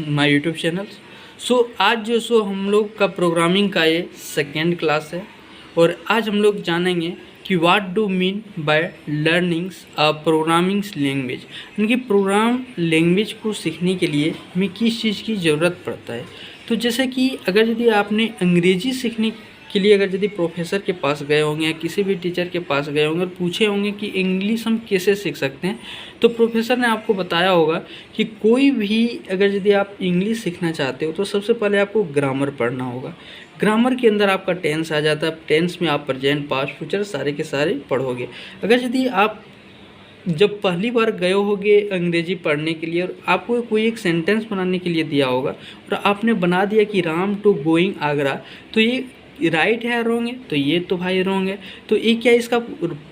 My YouTube channel. आज जो हम लोग का प्रोग्रामिंग का ये सेकेंड क्लास है और आज हम लोग जानेंगे कि what do mean by learnings a programming language, यानी कि प्रोग्राम लैंग्वेज को सीखने के लिए हमें किस चीज़ की ज़रूरत पड़ता है। तो जैसे कि अगर यदि आपने अंग्रेजी सीखने के लिए अगर यदि प्रोफेसर के पास गए होंगे या किसी भी टीचर के पास गए होंगे और पूछे होंगे कि इंग्लिश हम कैसे सीख सकते हैं, तो प्रोफेसर ने आपको बताया होगा कि कोई भी अगर यदि आप इंग्लिश सीखना चाहते हो तो सबसे पहले आपको ग्रामर पढ़ना होगा। ग्रामर के अंदर आपका टेंस आ जाता है, टेंस में आप प्रेजेंट पास्ट फ्यूचर सारे के सारे पढ़ोगे। अगर यदि आप जब पहली बार गए होगे अंग्रेजी पढ़ने के लिए और आपको कोई एक सेंटेंस बनाने के लिए दिया होगा और आपने बना दिया कि राम टू गोइंग आगरा, तो ये राइट है या रॉन्ग है? तो ये तो भाई रॉन्ग है। तो ये क्या, इसका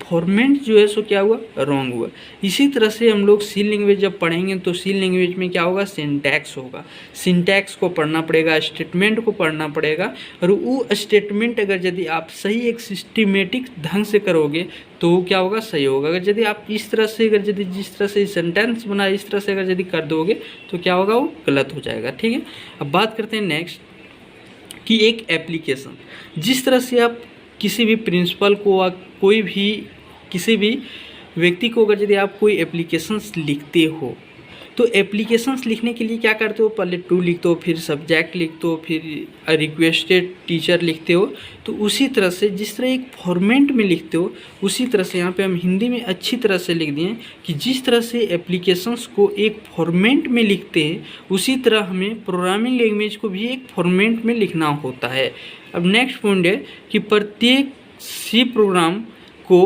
फॉर्मेट जो है सो क्या हुआ, रॉन्ग हुआ। इसी तरह से हम लोग सी लैंग्वेज जब पढ़ेंगे तो सी लैंग्वेज में क्या होगा, सिंटैक्स होगा। सिंटैक्स को पढ़ना पड़ेगा, स्टेटमेंट को पढ़ना पड़ेगा और वो स्टेटमेंट अगर यदि आप सही एक सिस्टमेटिक ढंग से करोगे तो वो क्या होगा, सही होगा। अगर यदि आप इस तरह से अगर यदि जिस तरह से सेंटेंस बना इस तरह से अगर यदि कर दोगे तो क्या होगा, वो गलत हो जाएगा। ठीक है, अब बात करते हैं नेक्स्ट कि एक एप्लीकेशन, जिस तरह से आप किसी भी प्रिंसिपल को या कोई भी किसी भी व्यक्ति को अगर यदि आप कोई एप्लीकेशंस लिखते हो तो एप्लीकेशंस लिखने के लिए क्या करते हो, पहले टू लिखते हो, फिर सब्जेक्ट लिखते हो, फिर रिक्वेस्टेड टीचर लिखते हो। तो उसी तरह से जिस तरह एक फॉर्मेट में लिखते हो उसी तरह से यहाँ पे हम हिंदी में अच्छी तरह से लिख दिए कि जिस तरह से एप्लीकेशंस को एक फॉर्मेट में लिखते हैं उसी तरह हमें प्रोग्रामिंग लैंग्वेज को भी एक फॉर्मेट में लिखना होता है। अब नेक्स्ट पॉइंट है कि प्रत्येक सी प्रोग्राम को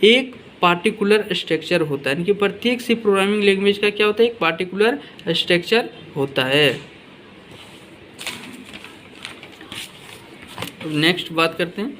एक पार्टिकुलर स्ट्रक्चर होता है, यानी कि प्रत्येक सी प्रोग्रामिंग लैंग्वेज का क्या होता है, एक पार्टिकुलर स्ट्रक्चर होता है। नेक्स्ट बात करते हैं,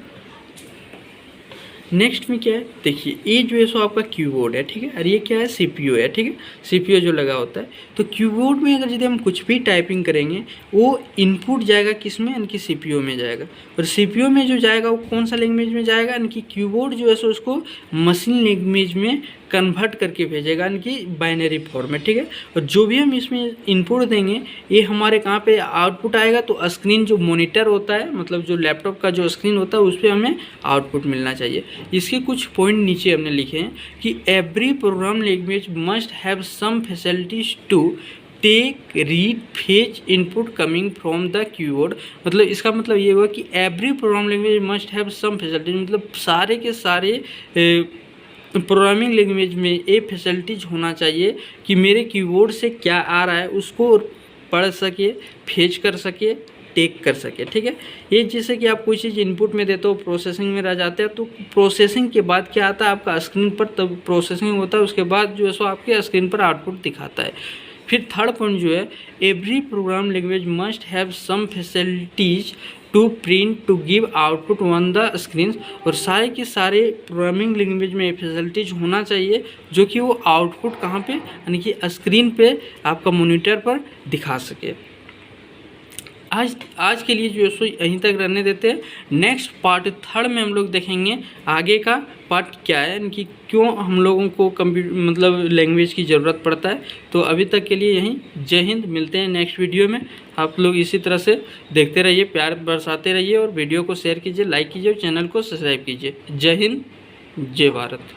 नेक्स्ट में क्या है, देखिए ये जो है सो आपका कीबोर्ड है, ठीक है, और ये क्या है, सीपीयू है, ठीक है, सीपीयू जो लगा होता है। तो कीबोर्ड में अगर यदि हम कुछ भी टाइपिंग करेंगे वो इनपुट जाएगा किस में, यानी कि सीपीयू में जाएगा, और सीपीयू में जो जाएगा वो कौन सा लैंग्वेज में जाएगा, यानी कि कीबोर्ड जो है सो उसको मशीन लैंग्वेज में कन्वर्ट करके भेजेगा, यानी कि बाइनरी फॉर्म में, ठीक है। और जो भी हम इसमें इनपुट देंगे ये हमारे कहाँ पे आउटपुट आएगा, तो स्क्रीन जो मॉनिटर होता है, मतलब जो लैपटॉप का जो स्क्रीन होता है उस पर हमें आउटपुट मिलना चाहिए। इसके कुछ पॉइंट नीचे हमने लिखे हैं कि every program language must have some facilities to take read fetch input coming from the keyboard. मतलब इसका मतलब ये हुआ कि every program language must have some facilities, मतलब सारे के सारे प्रोग्रामिंग लैंग्वेज में ये फैसिलिटीज होना चाहिए कि मेरे कीबोर्ड से क्या आ रहा है उसको पढ़ सके, फेच कर सके, टेक कर सके, ठीक है। ये जैसे कि आप कोई चीज़ इनपुट में देते हो, प्रोसेसिंग में रह जाते हैं, तो प्रोसेसिंग के बाद क्या आता है आपका स्क्रीन पर, तब प्रोसेसिंग होता है, उसके बाद जो है सो आपके स्क्रीन पर आउटपुट दिखाता है। फिर थर्ड पॉइंट जो है, every program language must have some facilities to print to give output on the screen, और सारे के सारे प्रोग्रामिंग लैंग्वेज में फैसिलिटीज होना चाहिए जो कि वो आउटपुट कहाँ पे, यानी कि स्क्रीन पे आपका मॉनिटर पर दिखा सके। आज के लिए जो है सो यहीं तक रहने देते हैं। नेक्स्ट पार्ट थर्ड में हम लोग देखेंगे आगे का पार्ट क्या है, यानी कि क्यों हम लोगों को मतलब लैंग्वेज की ज़रूरत पड़ता है। तो अभी तक के लिए यहीं, जय हिंद, मिलते हैं नेक्स्ट वीडियो में। आप लोग इसी तरह से देखते रहिए, प्यार बरसाते रहिए और वीडियो को शेयर कीजिए, लाइक कीजिए और चैनल को सब्सक्राइब कीजिए। जय हिंद, जय भारत।